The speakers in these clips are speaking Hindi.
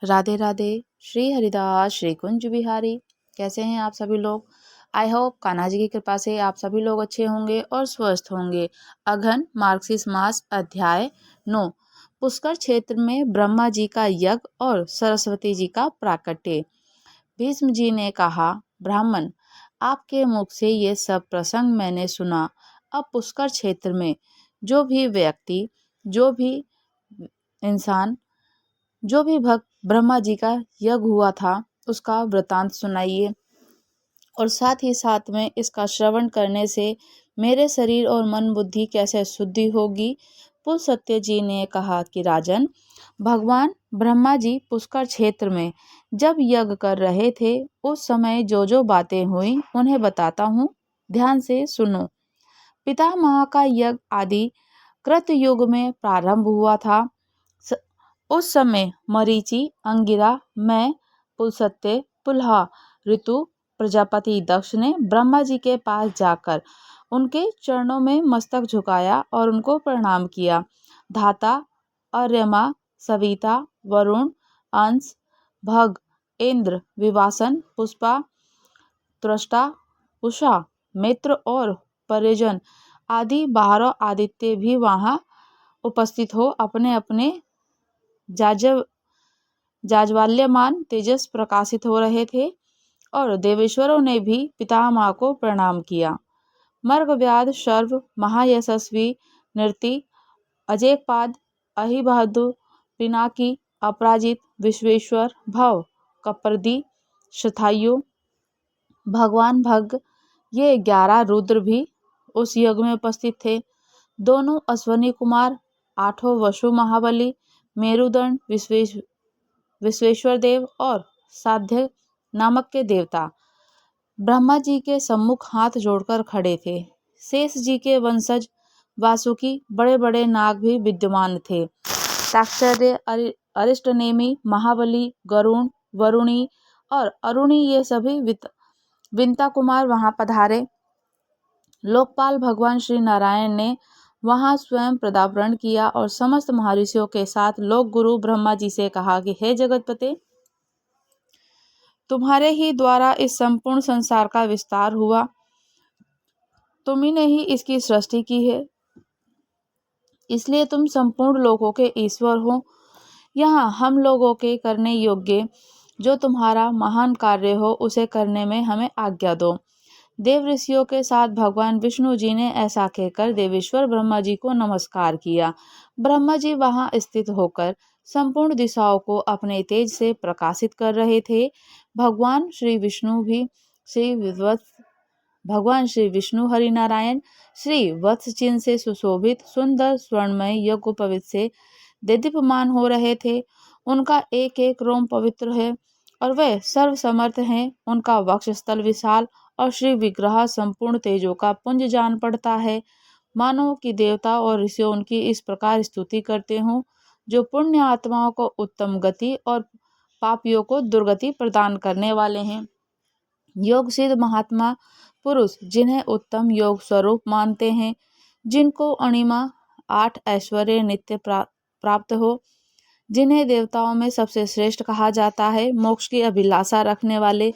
राधे राधे। श्री हरिदास श्री कुंज बिहारी। कैसे हैं आप सभी लोग। आई होप कान्हा जी की कृपा से आप सभी लोग अच्छे होंगे और स्वस्थ होंगे। अघन मार्गशीर्ष मास अध्याय 9। पुष्कर क्षेत्र में ब्रह्मा जी का यज्ञ और सरस्वती जी का प्राकट्य। भीष्म जी ने कहा, ब्राह्मण, आपके मुख से ये सब प्रसंग मैंने सुना। अब पुष्कर क्षेत्र में जो भी व्यक्ति, जो भी इंसान, जो भी भक्त ब्रह्मा जी का यज्ञ हुआ था उसका वृतांत सुनाइए, और साथ ही साथ में इसका श्रवण करने से मेरे शरीर और मन बुद्धि कैसे शुद्धि होगी। पुलस्त्य जी ने कहा कि राजन, भगवान ब्रह्मा जी पुष्कर क्षेत्र में जब यज्ञ कर रहे थे उस समय जो जो बातें हुई उन्हें बताता हूँ, ध्यान से सुनो। पितामह का यज्ञ आदि कृतयुग में प्रारंभ हुआ था। उस समय मरीचि, अंगिरा, मैं, पुलस्त्य, पुलहा, ऋतु, प्रजापति दक्ष ने ब्रह्मा जी के पास जाकर उनके चरणों में मस्तक झुकाया और उनको प्रणाम किया। धाता, अर्यमा, सविता, वरुण, अंश, भग, इंद्र, विवासन, पुष्पा, त्रष्टा, उषा, मित्र और परिजन आदि 12 आदित्य भी वहां उपस्थित हो अपने अपने जाज्वल्यमान तेजस प्रकाशित हो रहे थे, और देवेश्वरों ने भी पितामह को प्रणाम किया। मर्गव्याध, शर्व, महायशस्वी, नृति, अजेयपाद, अहिबहादुर, पिनाकी, अपराजित, विश्वेश्वर, भव, कपर्दी, शतायु, भगवान भग, ये 11 रुद्र भी उस यज्ञ में उपस्थित थे। दोनों अश्वनी कुमार, 8 वसु महाबली, मेरुदंड, विश्वेश्वर देव और साध्य नामक के देवता ब्रह्मा जी के सम्मुख हाथ जोड़कर खड़े थे। शेष जी के वंशज वासुकी, बड़े बड़े नाग भी विद्यमान थे। साक्षर्य, अरिष्टनेमी, महाबली, गरुण, वरुणी और अरुणी, ये सभी विंता कुमार वहां पधारे। लोकपाल भगवान श्री नारायण ने वहां स्वयं पदार्पण किया और समस्त महर्षियों के साथ लोक गुरु ब्रह्मा जी से कहा कि हे जगतपते, तुम्हारे ही द्वारा इस संपूर्ण संसार का विस्तार हुआ। तुम्ही ने ही इसकी सृष्टि की है, इसलिए तुम संपूर्ण लोगों के ईश्वर हो। यहाँ हम लोगों के करने योग्य जो तुम्हारा महान कार्य हो उसे करने में हमें आज्ञा दो। देव ऋषियों के साथ भगवान विष्णु जी ने ऐसा कहकर देवेश्वर ब्रह्मा जी को नमस्कार किया। ब्रह्मा जी वहां स्थित होकर संपूर्ण दिशाओं को अपने तेज से प्रकाशित कर रहे थे। भगवान श्री विष्णु हरिनारायण श्री वत्स चिन्ह से सुशोभित सुंदर स्वर्णमय यज्ञोपवीत से दीप्यमान हो रहे थे। उनका एक एक रोम पवित्र है और वे सर्वसमर्थ हैं। उनका वक्षस्थल विशाल और श्री विग्रह संपूर्ण तेजों का पुंज जान पड़ता है। मानो कि देवता और ऋषि उनकी इस प्रकार स्तुति करते हों, जो पुण्य आत्माओं को उत्तम गति और पापियों को दुर्गति प्रदान करने वाले हैं। योग सिद्ध महात्मा पुरुष जिन्हें उत्तम योग स्वरूप मानते हैं, जिनको अणिमा 8 ऐश्वर्य नित्य प्राप्त हो, जिन्हें देवताओं में सबसे श्रेष्ठ कहा जाता है, मोक्ष की अभिलाषा रखने वाले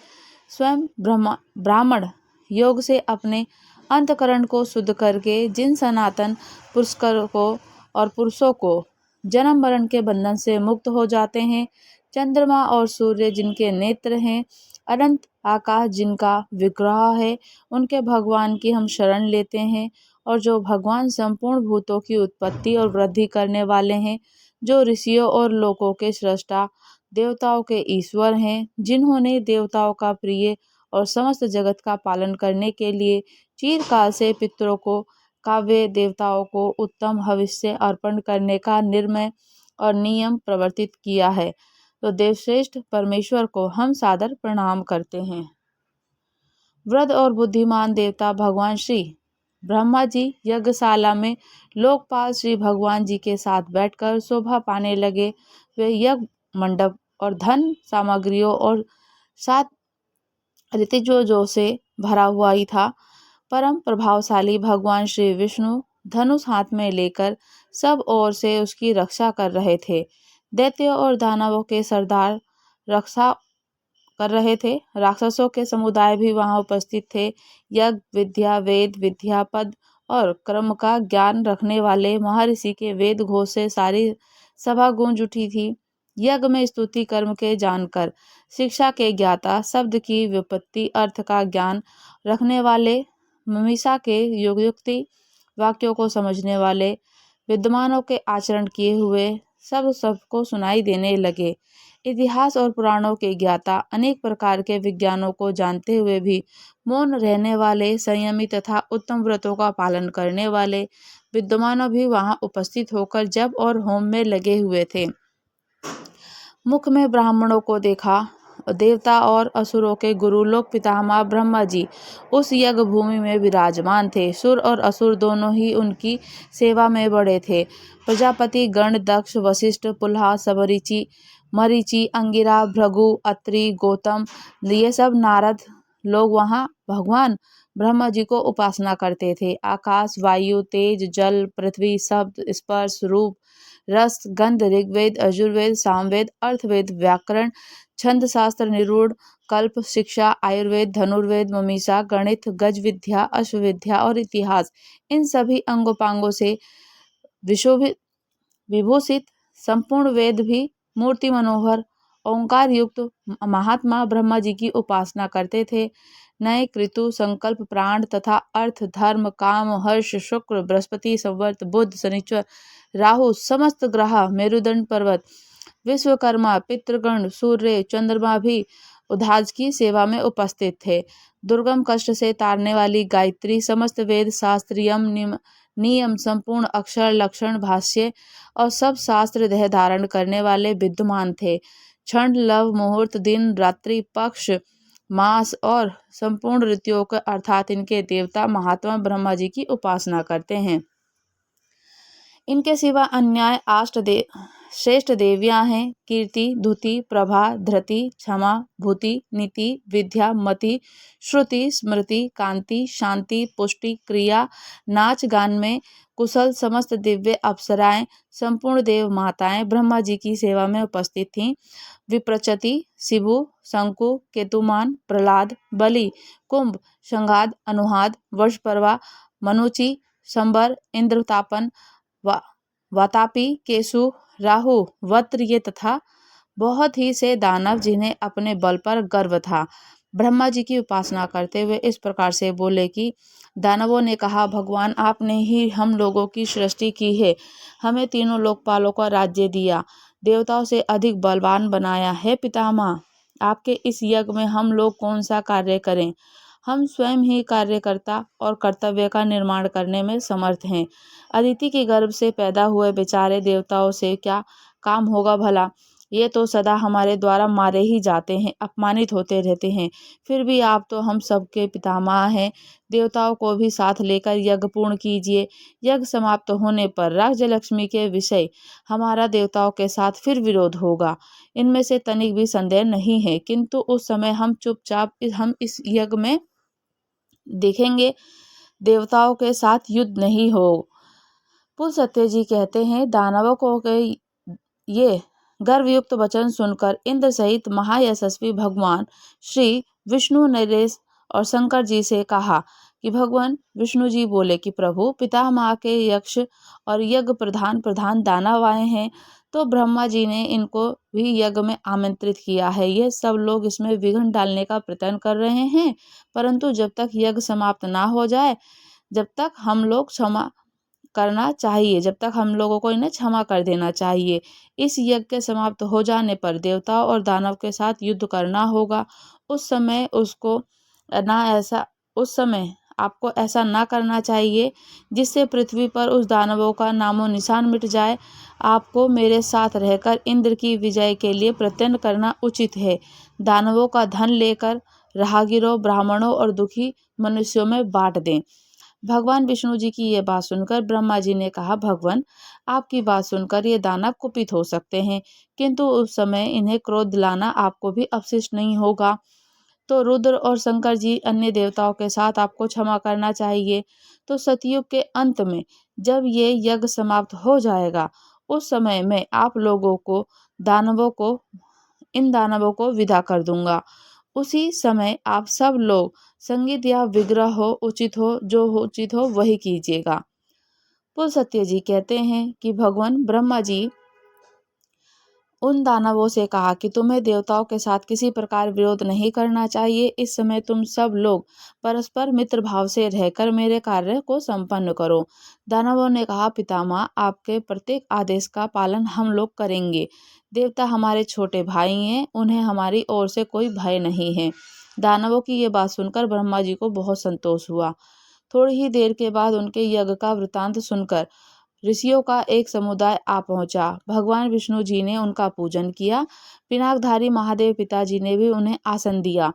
स्वयं ब्राह्मण योग से अपने अंतकरण को शुद्ध करके जिन सनातन पुरुषों को जन्म मरण के बंधन से मुक्त हो जाते हैं, चंद्रमा और सूर्य जिनके नेत्र हैं, अनंत आकाश जिनका विग्रह है, उनके भगवान की हम शरण लेते हैं। और जो भगवान संपूर्ण भूतों की उत्पत्ति और वृद्धि करने वाले हैं, जो ऋषियों और लोकों के सृष्टा, देवताओं के ईश्वर हैं, जिन्होंने देवताओं का प्रिय और समस्त जगत का पालन करने के लिए चिरकाल से पितरों को, काव्य देवताओं को उत्तम हविष्य अर्पण करने का निर्मय और नियम प्रवर्तित किया है, तो देवश्रेष्ठ परमेश्वर को हम सादर प्रणाम करते हैं। वृद्ध और बुद्धिमान देवता भगवान श्री ब्रह्मा जी यज्ञशाला में लोकपाल श्री भगवान जी के साथ बैठकर शोभा पाने लगे। वे यज्ञ मंडप और धन सामग्रियों और सात ऋतुजों से भरा हुआ ही था। परम प्रभावशाली भगवान श्री विष्णु धनुष हाथ में लेकर सब ओर से उसकी रक्षा कर रहे थे। दैत्यों और दानवों के सरदार रक्षा कर रहे थे। राक्षसों के समुदाय भी वहां उपस्थित थे। यज्ञ विद्या, वेद विद्या, पद और क्रम का ज्ञान रखने वाले महर्षि के वेद घोष से सारी सभा गूंज उठी थी। यज्ञ में स्तुति कर्म के जानकर, शिक्षा के ज्ञाता, शब्द की व्युत्पत्ति अर्थ का ज्ञान रखने वाले, मीमांसा के युक्ति वाक्यों को समझने वाले, विद्वानों के आचरण किए हुए सब सबको सुनाई देने लगे। इतिहास और पुराणों के ज्ञाता, अनेक प्रकार के विज्ञानों को जानते हुए भी मौन रहने वाले, संयमी तथा उत्तम व्रतों का पालन करने वाले विद्वानों भी वहां उपस्थित होकर जप और होम में लगे हुए थे। मुख में ब्राह्मणों को देखा। देवता और असुरों के गुरु लोक पितामह ब्रह्मा जी उस यज्ञ भूमि में विराजमान थे। सुर और असुर दोनों ही उनकी सेवा में बड़े थे। प्रजापति गण दक्ष, वशिष्ठ, पुलहा, सबरीचि, मरीचि, अंगिरा, भृगु, अत्रि, गौतम, ये सब नारद लोग वहां भगवान ब्रह्मा जी को उपासना करते थे। आकाश, वायु, तेज, जल, पृथ्वी, शब्द, स्पर्श, रूप, रस, गंध, ऋग्वेद, यजुर्वेद, सामवेद, अर्थवेद, व्याकरण, छंद शास्त्र, निरूढ़, कल्प, शिक्षा, आयुर्वेद, धनुर्वेद, मीमांसा, गणित, गज विद्या, अश्वविद्या और इतिहास, इन सभी अंगोपांगों से विशोभित विभूषित संपूर्ण वेद भी मूर्ति मनोहर ओंकार युक्त महात्मा ब्रह्मा जी की उपासना करते थे। नए ऋतु, संकल्प, प्राण तथा अर्थ, धर्म, काम, हर्ष, शुक्र, बृहस्पति, संवर्त, बुध, शनिचर, राहु, समस्त ग्रह, मेरुदंड पर्वत, विश्वकर्मा, पितृगण, सूर्य, चंद्रमा भी उद्धाज की सेवा में उपस्थित थे। दुर्गम कष्ट से तारने वाली गायत्री, समस्त वेद शास्त्र, यम नियम, संपूर्ण अक्षर, लक्षण, भाष्य और सब शास्त्र देह धारण करने वाले विद्वान थे। क्षण, लव, मुहूर्त, दिन, रात्रि, पक्ष, मास और संपूर्ण ऋतुओं के अर्थात इनके देवता महात्मा ब्रह्मा जी की उपासना करते हैं। इनके सिवा अन्य श्रेष्ठ देवियां हैं। कीर्ति, धुति, प्रभा, धृति, क्षमा, भूति, नीति, विद्या, मति, श्रुति, स्मृति, कांति, शांति, पुष्टि, क्रिया, नाच गान में कुशल, समस्त दिव्य अप्सराएं, संपूर्ण देव माताएं ब्रह्मा जी की सेवा में उपस्थित थीं। विप्रचति, शिबु, शंकु, केतुमान, प्रहलाद, बलि, कुंभ, संघाद, अनुहाद, वर्षपर्वा, मनुचि, शंबर, इंद्रतापन, वातापी, केशु, राहु, वत्र ये तथा बहुत ही से दानव जिन्हें अपने बल पर गर्व था, ब्रह्मा जी की उपासना करते हुए इस प्रकार से बोले कि दानवों ने कहा, भगवान आपने ही हम लोगों की सृष्टि की है, हमें तीनों लोकपालों का राज्य दिया, देवताओं से अधिक बलवान बनाया है। पितामह, आपके इस यज्ञ में हम लोग कौन सा कार्य करें? हम स्वयं ही कार्यकर्ता और कर्तव्य का निर्माण करने में समर्थ हैं। अदिति के गर्भ से पैदा हुए बेचारे देवताओं से क्या काम होगा भला? ये तो सदा हमारे द्वारा मारे ही जाते हैं, अपमानित होते रहते हैं। फिर भी आप तो हम सबके पितामह हैं। देवताओं को भी साथ लेकर यज्ञ पूर्ण कीजिए। यज्ञ समाप्त होने पर राज्यलक्ष्मी के विषय हमारा देवताओं के साथ फिर विरोध होगा, इनमें से तनिक भी संदेह नहीं है। किंतु उस समय हम चुपचाप हम इस यज्ञ में देखेंगे, देवताओं के साथ युद्ध नहीं हो। पुलस्त्य जी कहते हैं, दानवों को के ये गर्वयुक्त वचन सुनकर इंद्र सहित महायशस्वी भगवान श्री विष्णु नरेश और शंकर जी से कहा कि भगवान विष्णु जी बोले कि प्रभु, पितामह के यक्ष और यज्ञ प्रधान दानव आए हैं, तो ब्रह्मा जी ने इनको भी यज्ञ में आमंत्रित किया है। ये सब लोग इसमें विघ्न डालने का प्रयत्न कर रहे हैं, परंतु जब तक यज्ञ समाप्त ना हो जाए, जब तक हम लोग क्षमा करना चाहिए, जब तक हम लोगों को इन्हें क्षमा कर देना चाहिए। इस यज्ञ के समाप्त हो जाने पर देवताओं और दानव के साथ युद्ध करना होगा। उस समय आपको ऐसा ना करना चाहिए जिससे पृथ्वी पर उस दानवों का नामो निशान मिट जाए। आपको मेरे साथ रहकर इंद्र की विजय के लिए प्रयत्न करना उचित है। दानवों का धन लेकर राहगीरों, ब्राह्मणों और दुखी मनुष्यों में बांट दें। भगवान विष्णु जी की ये बात सुनकर ब्रह्मा जी ने कहा, भगवान, आपकी बात सुनकर ये दानव कुपित हो सकते हैं, किंतु उस समय इन्हें क्रोध दिलाना आपको भी अपशिष्ट नहीं होगा। तो रुद्र और शंकर जी अन्य देवताओं के साथ आपको क्षमा करना चाहिए। तो सतयुग के अंत में जब ये यज्ञ समाप्त हो जाएगा, उस समय मैं आप लोगों को इन दानवों को विदा कर दूंगा। उसी समय आप सब लोग संगीत या विग्रह हो उचित हो जो हो उचित हो वही कीजिएगा। पुलस्त्य जी कहते हैं कि भगवान ब्रह्मा जी उन दानवों से कहा कि तुम्हें देवताओं के साथ किसी प्रकार विरोध नहीं करना चाहिए। इस समय तुम सब लोग परस्पर मित्र भाव से रहकर मेरे कार्य को संपन्न करो। दानवों ने कहा, पितामह, आपके प्रत्येक आदेश का पालन हम लोग करेंगे। देवता हमारे छोटे भाई हैं, उन्हें हमारी ओर से कोई भय नहीं है। दानवों की ये बात सुनकर ब्रह्मा जी को बहुत संतोष हुआ। थोड़ी ही देर के बाद उनके यज्ञ का वृतांत सुनकर ऋषियों का एक समुदाय आ पहुंचा। भगवान विष्णु जी ने उनका पूजन किया। पिनाकधारी महादेव पिताजी ने भी उन्हें आसन दिया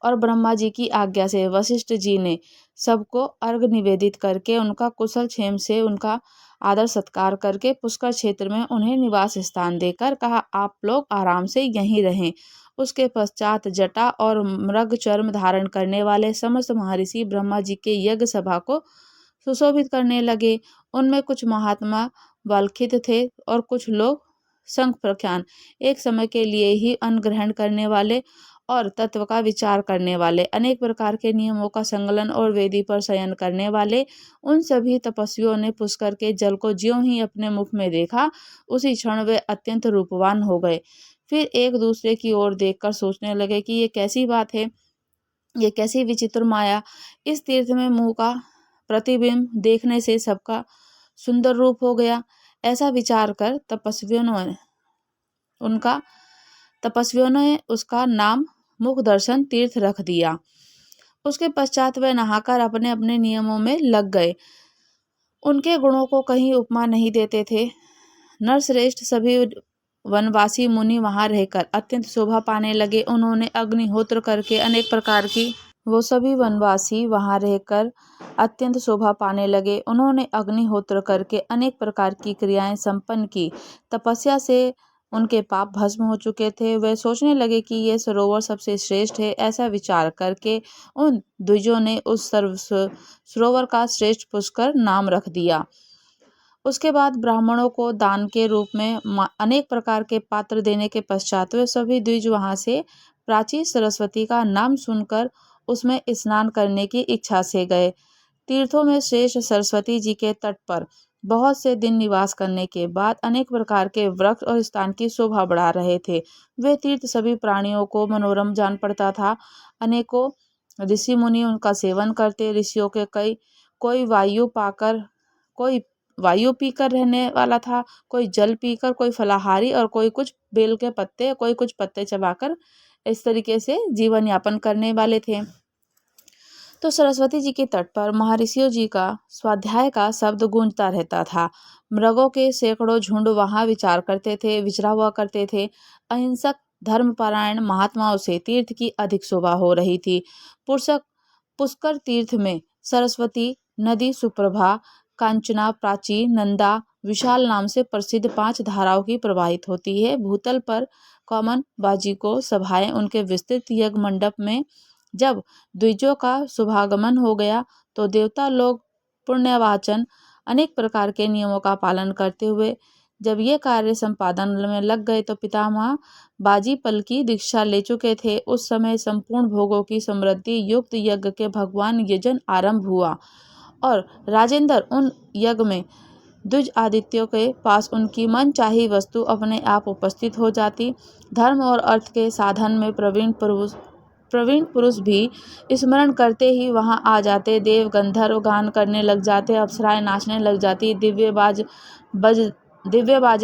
और ब्रह्मा जी की आज्ञा से वशिष्ठ जी ने सबको अर्घ निवेदित करके उनका कुशल क्षेम से उनका आदर सत्कार करके पुष्कर क्षेत्र में उन्हें निवास स्थान देकर कहा, आप लोग आराम से यहीं रहें। उसके पश्चात जटा और मृग चर्म धारण करने वाले समस्त महर्षि ब्रह्मा जी के यज्ञ सभा को सुशोभित करने लगे। उनमें कुछ महात्मा बालखित थे और कुछ लोग संघ प्रख्यान, एक समय के लिए ही अन्न ग्रहण करने वाले और तत्व का विचार करने वाले, अनेक प्रकार के नियमों का संकलन और वेदी पर शयन करने वाले। उन सभी तपस्वियों ने पुष्कर के जल को ज्यों ही अपने मुख में देखा, उसी क्षण वे अत्यंत रूपवान हो गए। फिर एक दूसरे की ओर देखकर सोचने लगे कि ये कैसी बात है, ये कैसी विचित्र माया। इस तीर्थ में मुंह का प्रतिबिंब देखने से सबका सुंदर रूप हो गया। ऐसा विचार कर तपस्वियों ने उसका नाम मुख दर्शन तीर्थ रख दिया। उसके पश्चात वे नहाकर अपने अपने नियमों में लग गए। उनके गुणों को कहीं उपमा नहीं देते थे। नरश्रेष्ठ सभी वनवासी मुनि वहां रहकर अत्यंत शोभा पाने लगे। उन्होंने अग्निहोत्र करके अनेक प्रकार की वो सभी वनवासी वहां रहकर अत्यंत शोभा पाने लगे। उन्होंने अग्निहोत्र करके अनेक प्रकार की क्रियाएं संपन्न की। तपस्या से उनके पाप भस्म हो चुके थे। वे सोचने लगे कि ये सरोवर सबसे श्रेष्ठ है। ऐसा विचार करके उन द्विजों ने उस सरोवर का श्रेष्ठ पुष्कर नाम रख दिया। उसके बाद ब्राह्मणों को दान के रूप में अनेक प्रकार के पात्र देने के पश्चात वे सभी द्विज वहां से प्राची सरस्वती का नाम सुनकर उसमें स्नान करने की इच्छा से गए। तीर्थों में श्रेष्ठ सरस्वती जी के तट पर बहुत से दिन निवास करने के बाद अनेक प्रकार के वृक्ष और स्थान की शोभा बढ़ा रहे थे। वे तीर्थ सभी प्राणियों को मनोरम जान पड़ता था। अनेकों ऋषि मुनि उनका सेवन करते। ऋषियों के कोई वायु पीकर रहने वाला था, कोई जल पीकर, कोई फलाहारी और कोई कुछ बेल के पत्ते, कोई कुछ पत्ते चबाकर इस तरीके से जीवन यापन करने वाले थे। तो सरस्वती जी के तट पर महर्षियों जी का स्वाध्याय का शब्द गूंजता रहता था। मृगों के सैकड़ों झुंड वहां विचरा हुआ करते थे। अहिंसक धर्मपरायण महात्माओं से तीर्थ की अधिक शोभा हो रही थी। पुष्कर तीर्थ में सरस्वती नदी सुप्रभा, कांचना, प्राची, नंदा, विशाल नाम से प्रसिद्ध 5 धाराओं की प्रवाहित होती है। भूतल पर कॉमन बाजी को सभाएं उनके विस्तृत यज्ञ मंडप में जब द्विजों का शुभागमन हो गया तो देवता लोग पुण्यवाचन अनेक प्रकार के नियमों का पालन करते हुए जब ये कार्य संपादन में लग गए तो पितामह बाजी पल की दीक्षा ले चुके थे। उस समय संपूर्ण भोगों की समृद्धि युक्त यज्ञ के भगवान यजन आरंभ हुआ और राजेंद्र उन यज्ञ में द्विज आदित्यों के पास उनकी मन चाही वस्तु अपने आप उपस्थित हो जाती। धर्म और अर्थ के साधन में प्रवीण पुरुष भी स्मरण करते ही वहां आ जाते। देव गंधर्व गान करने लग जाते, अप्सराएं नाचने लग जाती, दिव्य बाजे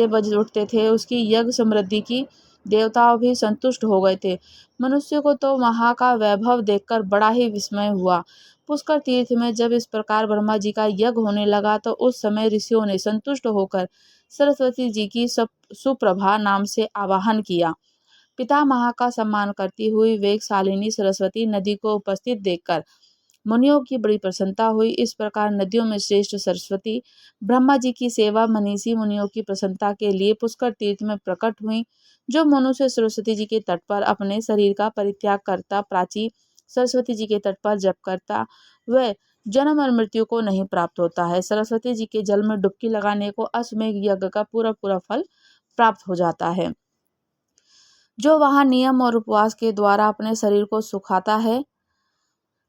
बज उठते थे। उसकी यज्ञ समृद्धि की देवताओं भी संतुष्ट हो गए थे। मनुष्य को तो वहां का वैभव देखकर बड़ा ही विस्मय हुआ। पुष्कर तीर्थ में जब इस प्रकार ब्रह्मा जी का यज्ञ होने लगा तो उस समय ऋषियों ने संतुष्ट होकर सरस्वती जी की सुप्रभा नाम से आवाहन किया। पितामह का सम्मान करती हुई वेगशालिनी सरस्वती नदी को उपस्थित देखकर मुनियों की बड़ी प्रसन्नता हुई। इस प्रकार नदियों में श्रेष्ठ सरस्वती ब्रह्मा जी की सेवा मनीषी मुनियों की प्रसन्नता के लिए पुष्कर तीर्थ में प्रकट हुई। जो मनुष्य सरस्वती जी के तट पर अपने शरीर का परित्याग करता, प्राची सरस्वती जी के तट पर जप करता, वह जन्म और मृत्यु को नहीं प्राप्त होता है। सरस्वती जी के जल में डुबकी लगाने को अश्वमेध यज्ञ का पूरा पूरा फल प्राप्त हो जाता है। जो वहाँ नियम और उपवास के द्वारा अपने शरीर को सुखाता है,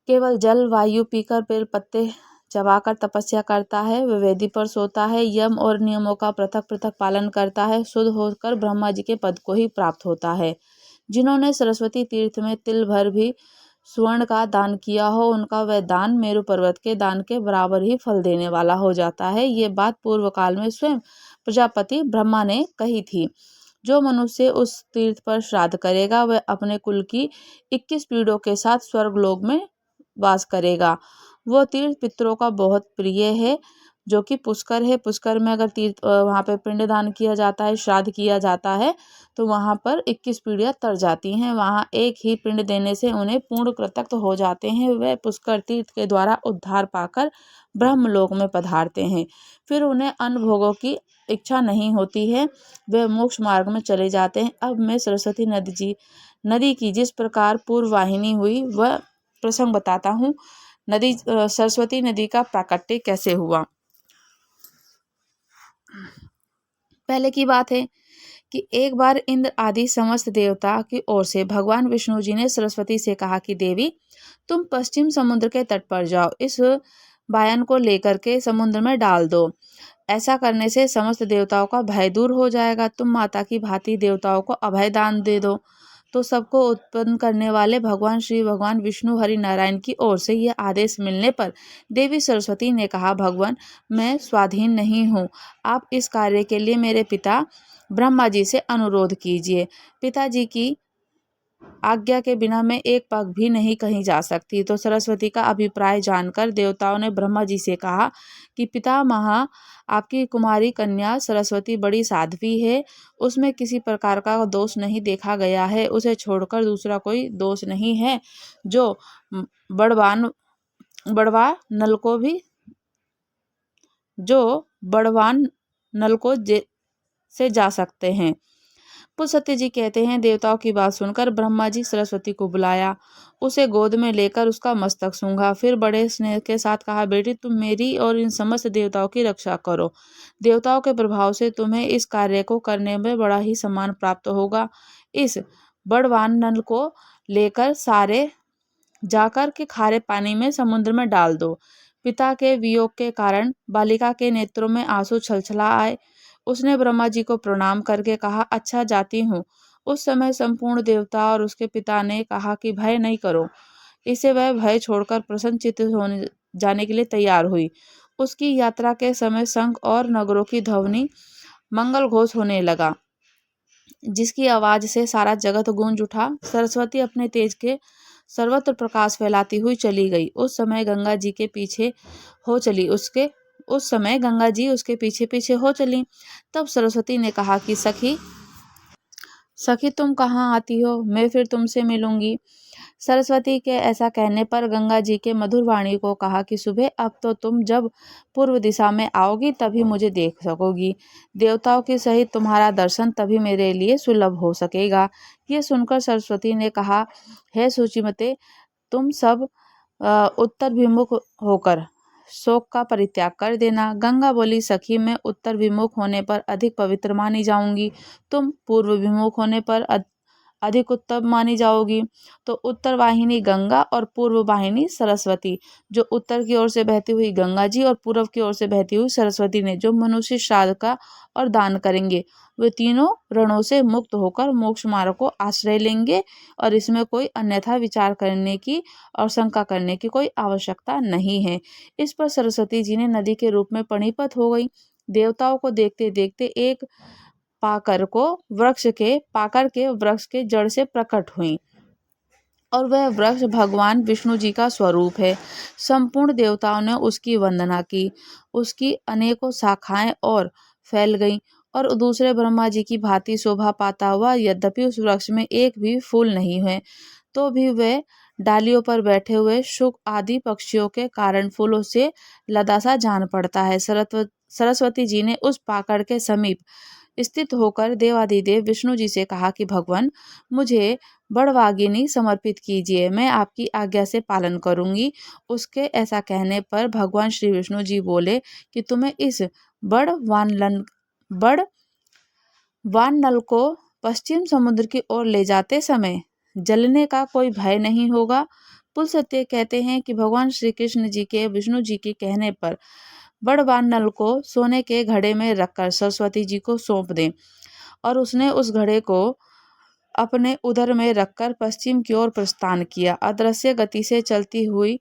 केवल जल वायु पीकर बेल पत्ते चबाकर तपस्या करता है, वह वेदी पर सोता है, यम और नियमों का पृथक पृथक पालन करता है, शुद्ध होकर ब्रह्मा जी के पद को ही प्राप्त होता है। जिन्होंने सरस्वती तीर्थ में तिल भर भी स्वर्ण का दान किया हो, उनका वह दान मेरु पर्वत के दान के बराबर ही फल देने वाला हो जाता है। ये बात पूर्व काल में स्वयं प्रजापति ब्रह्मा ने कही थी। जो मनुष्य उस तीर्थ पर श्राद्ध करेगा, वह अपने कुल की 21 पीढ़ियों के साथ स्वर्गलोक में वास करेगा। वो तीर्थ पितरों का बहुत प्रिय है, जो कि पुष्कर है। पुष्कर में अगर तीर्थ वहाँ पे पिंडदान किया जाता है, श्राद्ध किया जाता है, तो वहाँ पर 21 पीढ़ियाँ तर जाती हैं। वहाँ एक ही पिंड देने से उन्हें पूर्ण कृतज्ञ हो जाते हैं। वह पुष्कर तीर्थ के द्वारा उद्धार पाकर ब्रह्मलोक में पधारते हैं। फिर उन्हें अन्न भोगों की इच्छा नहीं होती है, वे मोक्ष मार्ग में चले जाते हैं। अब मैं सरस्वती नदी की जिस प्रकार पूर्ववाहिनी हुई वह प्रसंग बताता हूँ। सरस्वती नदी का प्राकट्य कैसे हुआ। पहले की बात है कि एक बार इंद्र आदि समस्त देवता की ओर से भगवान विष्णु जी ने सरस्वती से कहा कि देवी, तुम पश्चिम समुद्र के तट पर जाओ, इस बायन को लेकर के समुद्र में डाल दो। ऐसा करने से समस्त देवताओं का भय दूर हो जाएगा। तुम माता की भांति देवताओं को अभय दान दे दो। तो सबको उत्पन्न करने वाले भगवान विष्णु हरि नारायण की ओर से यह आदेश मिलने पर देवी सरस्वती ने कहा, भगवान, मैं स्वाधीन नहीं हूँ। आप इस कार्य के लिए मेरे पिता ब्रह्मा जी से अनुरोध कीजिए। पिताजी की आज्ञा के बिना मैं एक पग भी नहीं कहीं जा सकती। तो सरस्वती का अभिप्राय जानकर देवताओं ने ब्रह्मा जी से कहा कि पितामह, आपकी कुमारी कन्या सरस्वती बड़ी साध्वी है, उसमें किसी प्रकार का दोष नहीं देखा गया है। उसे छोड़कर दूसरा कोई दोष नहीं है। जो बड़वा नल को भी जो बड़वान नल को से जा सकते हैं। पुलस्त्य जी कहते हैं, देवताओं की बात सुनकर ब्रह्मा जी सरस्वती को बुलाया, उसे गोद में लेकर उसका मस्तक सूंघा, फिर बड़े स्नेह के साथ कहा, बेटी, तुम मेरी और इन समस्त देवताओं की रक्षा करो। देवताओं के प्रभाव से तुम्हें इस कार्य को करने में बड़ा ही सम्मान प्राप्त होगा। इस बड़वान नल को लेकर सारे जाकर के खारे पानी में समुद्र में डाल दो। पिता के वियोग के कारण बालिका के नेत्रों में आंसू छलछला आए। उसने ब्रह्मा जी को प्रणाम करके कहा, अच्छा, जाती हूँ। उस समय संपूर्ण देवता और उसके पिता ने कहा कि भय नहीं करो। इसे वह भय छोड़कर प्रसन्न चित्त होने जाने के लिए तैयार हुई। उसकी यात्रा के समय शंख और नगरों की ध्वनि मंगल घोष होने लगा, जिसकी आवाज से सारा जगत गूंज उठा। सरस्वती अपने तेज के सर्वत्र प्रकाश फैलाती हुई चली गई। उस समय गंगा जी उसके पीछे पीछे हो चली। तब सरस्वती ने कहा कि सखी, तुम कहाँ आती हो? मैं फिर तुमसे मिलूंगी। सरस्वती के ऐसा कहने पर गंगा जी के मधुर वाणी को कहा कि सुबह अब तो तुम जब पूर्व दिशा में आओगी तभी मुझे देख सकोगी। देवताओं के सहित तुम्हारा दर्शन तभी मेरे लिए सुलभ हो सकेगा। ये सुनकर सरस्वती ने कहा, हे शुचिमते, तुम सब उत्तर विमुख होकर शोक का परित्याग कर देना। गंगा बोली, सखी, मैं उत्तर विमुख होने पर अधिक पवित्र मानी जाऊंगी, तुम पूर्व विमुख होने पर अधिक उत्तम मानी जाओगी। तो उत्तर वाहिनी गंगा और पूर्व वाहिनी सरस्वती, जो उत्तर की ओर से बहती हुई गंगा जी और पूर्व की ओर से बहती हुई सरस्वती ने, जो मनुष्य श्राद्ध का और दान करेंगे, वे तीनों ऋणों से मुक्त होकर मोक्ष मार्ग को आश्रय लेंगे और इसमें कोई अन्यथा विचार करने की और शंका करने की कोई आवश्यकता नहीं है। इस पर सरस्वती जी ने नदी के रूप में पणिपत हो गई। देवताओं को देखते देखते एक पाकर के वृक्ष के जड़ से प्रकट हुई और वह वृक्ष भगवान विष्णु जी का स्वरूप है। संपूर्ण देवताओं ने उसकी वंदना की। उसकी अनेकों शाखाएं और फैल गईं और दूसरे ब्रह्मा जी की भांति शोभा पाता हुआ, यद्यपि उस वृक्ष में एक भी फूल नहीं है, तो भी वह डालियों पर बैठे हुए शुक आदि पक्षियों के कारण फूलों से लदा सा जान पड़ता है। सरस्वती जी ने उस पाकड़ के समीप स्थित होकर देवाधिदेव विष्णु जी से कहा कि भगवान, मुझे बड़वागिनी समर्पित कीजिए, मैं आपकी आज्ञा से पालन करूंगी। उसके ऐसा कहने पर भगवान श्री विष्णु जी बोले कि तुम्हें इस बड़ वाननल को पश्चिम समुद्र की ओर ले जाते समय जलने का कोई भय नहीं होगा। पुलस्त्य कहते हैं कि भगवान श्री कृष्ण जी के विष्णु जी के कहने पर बड़ वाननल को सोने के घड़े में रखकर सरस्वती जी को सौंप दें, और उसने उस घड़े को अपने उदर में रखकर पश्चिम की ओर प्रस्थान किया। अदृश्य गति से चलती हुई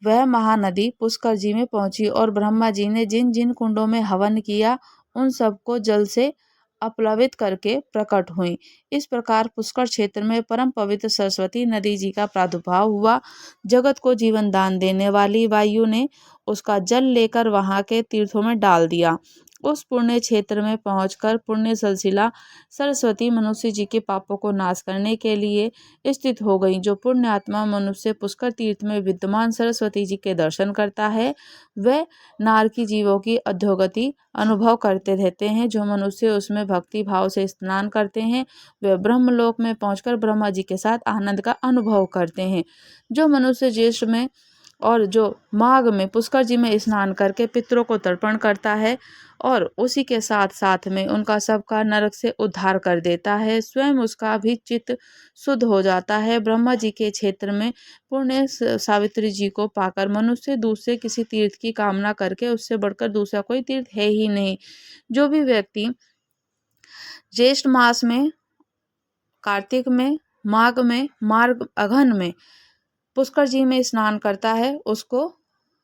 वह महानदी पुष्कर जी में पहुंची और ब्रह्मा जी ने जिन जिन कुंडों में हवन किया उन सबको जल से अपलवित करके प्रकट हुई। इस प्रकार पुष्कर क्षेत्र में परम पवित्र सरस्वती नदी जी का प्रादुर्भाव हुआ। जगत को जीवन दान देने वाली वायु ने उसका जल लेकर वहां के तीर्थों में डाल दिया। उस पुण्य क्षेत्र में पहुंचकर पुण्य सलसिला सरस्वती मनुष्य जी के पापों को नाश करने के लिए स्थित हो गई। जो पुण्य आत्मा मनुष्य पुष्कर तीर्थ में विद्यमान सरस्वती जी के दर्शन करता है, वह नारकी जीवों की अधोगति अनुभव करते रहते हैं। जो मनुष्य उसमें भक्ति भाव से स्नान करते हैं, वे ब्रह्मलोक में पहुंचकर ब्रह्मा जी के साथ आनंद का अनुभव करते हैं। जो मनुष्य ज्येष्ठ में और जो माघ में पुष्कर जी में स्नान करके पितरों को तर्पण करता है और उसी के साथ साथ में उनका सबका नरक से उद्धार कर देता है, स्वयं उसका भी चित्त शुद्ध हो जाता है। ब्रह्मा जी के क्षेत्र में पुण्य सावित्री जी को पाकर मनुष्य दूसरे किसी तीर्थ की कामना करके उससे बढ़कर दूसरा कोई तीर्थ है ही नहीं। जो भी व्यक्ति ज्येष्ठ मास में, कार्तिक में, माघ में, मार्ग अघन में पुष्कर जी में स्नान करता है, उसको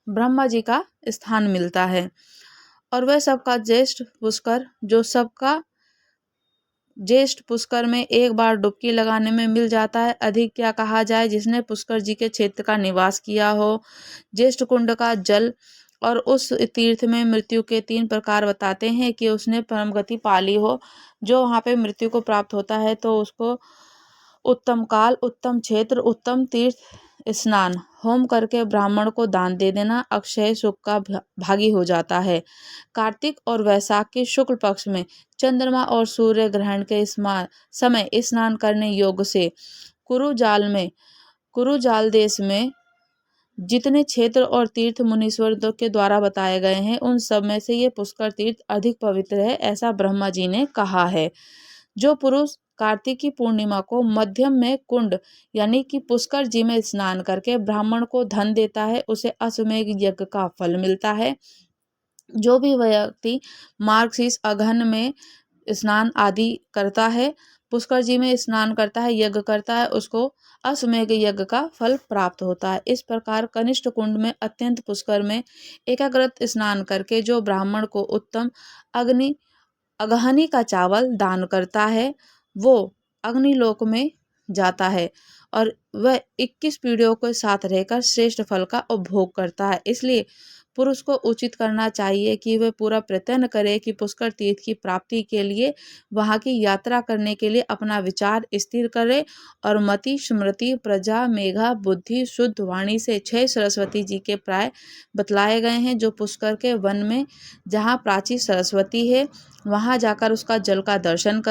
ब्रह्मा जी का स्थान मिलता है। और वह सबका ज्येष्ठ पुष्कर, जो सबका ज्येष्ठ पुष्कर में एक बार डुबकी लगाने में मिल जाता है। अधिक क्या कहा जाए, जिसने पुष्कर जी के क्षेत्र का निवास किया हो। ज्येष्ठ कुंड का जल और उस तीर्थ में मृत्यु के 3 प्रकार बताते हैं कि उसने परम गति पाली हो। जो वहाँ पे मृत्यु को प्राप्त होता है तो उसको उत्तम काल, उत्तम क्षेत्र, उत्तम तीर्थ स्नान, होम करके ब्राह्मण को दान दे देना अक्षय सुख का भागी हो जाता है। कार्तिक और वैशाख के शुक्ल पक्ष में चंद्रमा और सूर्य ग्रहण के समय स्नान करने योग्य से कुरुजाल देश में जितने क्षेत्र और तीर्थ मुनीश्वरों के द्वारा बताए गए हैं, उन सब में से ये पुष्कर तीर्थ अधिक पवित्र है, ऐसा ब्रह्मा जी ने कहा है। जो पुरुष कार्तिक की पूर्णिमा को मध्यम में कुंड यानी कि पुष्कर जी में स्नान करके ब्राह्मण को धन देता है, उसे अश्वमेध यज्ञ का फल मिलता है। जो भी व्यक्ति मार्गशीर्ष अघन में स्नान आदि करता है, पुष्कर जी में स्नान करता है, यज्ञ करता है, उसको अश्वमेध यज्ञ का फल प्राप्त होता है। इस प्रकार कनिष्ठ कुंड में अत्यंत पुष्कर में एकाग्रत स्नान करके जो ब्राह्मण को उत्तम अगहनी का चावल दान करता है, वो अग्निलोक में जाता है और वह 21 पीढ़ियों के साथ रहकर श्रेष्ठ फल का उपभोग करता है। इसलिए पुरुष को उचित करना चाहिए कि वह पूरा प्रयत्न करे कि पुष्कर तीर्थ की प्राप्ति के लिए, वहाँ की यात्रा करने के लिए अपना विचार स्थिर करे और मति, स्मृति, प्रजा, मेघा, बुद्धि, शुद्ध वाणी से 6 सरस्वती जी के प्राय बतलाए गए हैं। जो पुष्कर के वन में जहाँ प्राची सरस्वती है, वहाँ जाकर उसका जल का दर्शन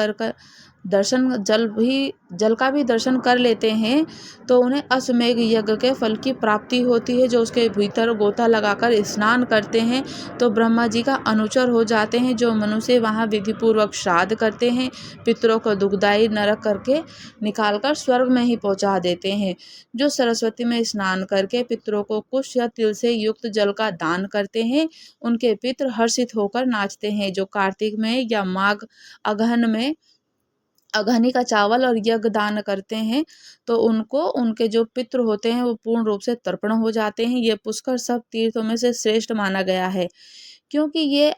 जल का भी दर्शन कर लेते हैं तो उन्हें अश्वमेध यज्ञ के फल की प्राप्ति होती है। जो उसके भीतर गोता लगाकर स्नान करते हैं तो ब्रह्मा जी का अनुचर हो जाते हैं। जो मनुष्य वहाँ विधि पूर्वक श्राद्ध करते हैं, पितरों को दुखदायी नरक करके निकालकर स्वर्ग में ही पहुँचा देते हैं। जो सरस्वती में स्नान करके पितरों को कुश या तिल से युक्त जल का दान करते हैं, उनके पितर हर्षित होकर नाचते हैं। जो कार्तिक में या माघ अगहन में अघनी का चावल और यज्ञ दान करते हैं तो उनको उनके जो पितृ होते हैं वो पूर्ण रूप से तर्पण हो जाते हैं। ये पुष्कर सब तीर्थों में से श्रेष्ठ माना गया है, क्योंकि ये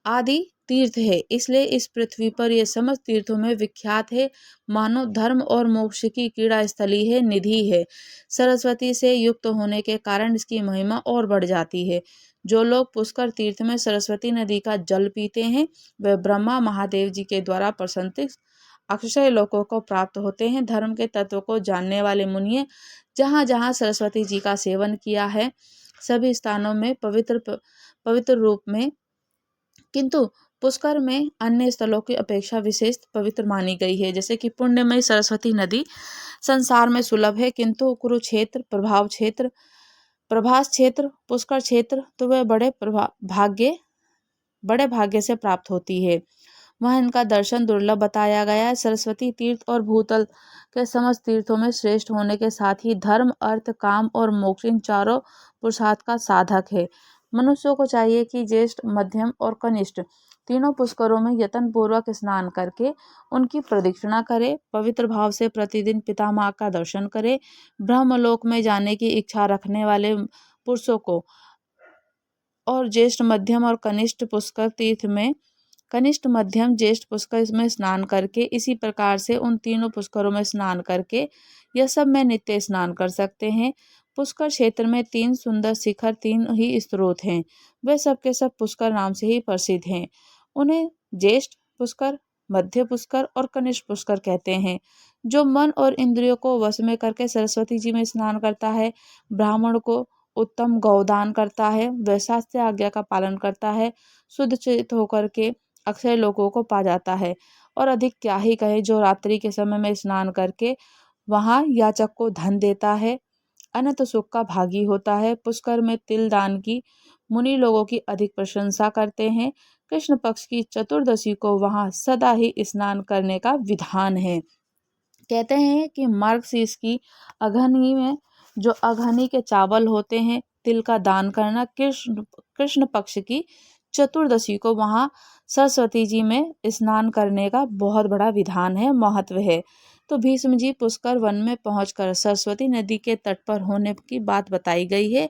आदि तीर्थ है, इसलिए इस पृथ्वी पर ये समस्त तीर्थों में विख्यात है। मानव धर्म और मोक्ष की क्रीड़ा स्थली है, निधि है। सरस्वती से युक्त होने के कारण इसकी महिमा और बढ़ जाती है। जो लोग पुष्कर तीर्थ में सरस्वती नदी का जल पीते हैं, वे ब्रह्मा महादेव जी के द्वारा प्रशंसित अक्षय लोकों को प्राप्त होते हैं। धर्म के तत्व को जानने वाले मुनिये जहाँ जहाँ सरस्वती जी का सेवन किया है, सभी स्थानों में पवित्र रूप में किंतु पुष्कर में अन्य स्थलों की अपेक्षा विशेष पवित्र मानी गई है। जैसे कि पुण्यमयी सरस्वती नदी संसार में सुलभ है, किंतु कुरुक्षेत्र, प्रभास क्षेत्र, पुष्कर क्षेत्र तो वह बड़े भाग्य से प्राप्त होती है। वहाँ इनका दर्शन दुर्लभ बताया गया है। सरस्वती तीर्थ और भूतल के समस्त तीर्थों में श्रेष्ठ होने के साथ ही धर्म, अर्थ, काम और मोक्ष इन चारों पुरुषार्थ का साधक है। मनुष्यों को चाहिए कि ज्येष्ठ, मध्यम और कनिष्ठ तीनों पुष्करों में यत्न पूर्वक स्नान करके उनकी प्रदक्षिणा करे, पवित्र भाव से प्रतिदिन पितामह का दर्शन करे। ब्रह्मलोक में जाने की इच्छा रखने वाले पुरुषों को और ज्येष्ठ, मध्यम और कनिष्ठ पुष्कर तीर्थ में कनिष्ठ, मध्यम, ज्येष्ठ पुष्कर में स्नान करके इसी प्रकार से उन तीनों पुष्करों में स्नान करके यह सब में नित्य स्नान कर सकते हैं। पुष्कर क्षेत्र में 3 सुंदर शिखर, 3 ही स्रोत हैं। वे सब के सब पुष्कर नाम से ही प्रसिद्ध हैं। उन्हें ज्येष्ठ पुष्कर, मध्य पुष्कर और कनिष्ठ पुष्कर कहते हैं। जो मन और इंद्रियों को वश में करके सरस्वती जी में स्नान करता है, ब्राह्मण को उत्तम गौदान करता है, वह शास्त्र आज्ञा का पालन करता है, शुद्ध चित्त होकर के अक्षय लोगों को पा जाता है। और अधिक क्या ही कहे, जो रात्रि के समय में स्नान करके वहां याचक को धन देता है, अनंत सुख का भागी होता है। पुष्कर में तिल दान की मुनि लोगों की अधिक प्रशंसा करते हैं। कृष्ण पक्ष की चतुर्दशी को वहां सदा ही स्नान करने का विधान है। कहते हैं कि मार्गशीर्ष की अगहनी में जो अगहनी के चावल होते हैं, तिल का दान करना कृष्ण पक्ष की चतुर्दशी को वहाँ सरस्वती जी में स्नान करने का बहुत बड़ा विधान है, महत्व है। तो भीष्म जी पुष्कर वन में पहुंचकर सरस्वती नदी के तट पर होने की बात बताई गई है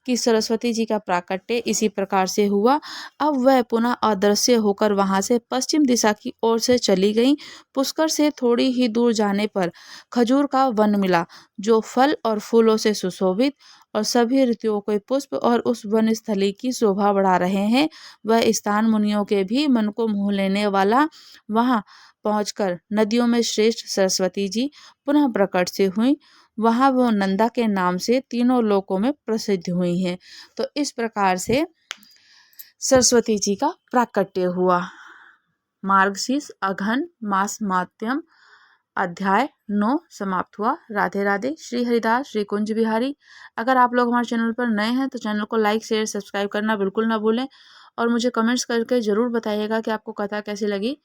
कि सरस्वती जी का प्राकट्य इसी प्रकार से हुआ। अब वह पुनः अदृश्य होकर वहां से पश्चिम दिशा की ओर से चली गई। पुष्कर से थोड़ी ही दूर जाने पर खजूर का वन मिला, जो फल और फूलों से सुशोभित और सभी ऋतुओं के पुष्प और उस वन स्थली की शोभा बढ़ा रहे हैं। वह स्थान मुनियों के भी मन को मोह लेने वाला। वहां पहुंचकर नदियों में श्रेष्ठ सरस्वती जी पुनः प्रकट से हुई। वहां वो नंदा के नाम से तीनों लोकों में प्रसिद्ध हुई हैं। तो इस प्रकार से सरस्वती जी का प्राकट्य हुआ। मार्गशीर्ष अघन मास मात्यम अध्याय 9 समाप्त हुआ। राधे राधे। श्री हरिदास श्री कुंज बिहारी। अगर आप लोग हमारे चैनल पर नए हैं तो चैनल को लाइक, शेयर, सब्सक्राइब करना बिल्कुल ना भूलें और मुझे कमेंट्स करके ज़रूर बताइएगा कि आपको कथा कैसी लगी।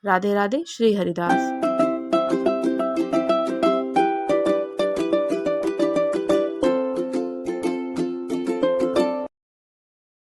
राधे राधे। श्री हरिदास।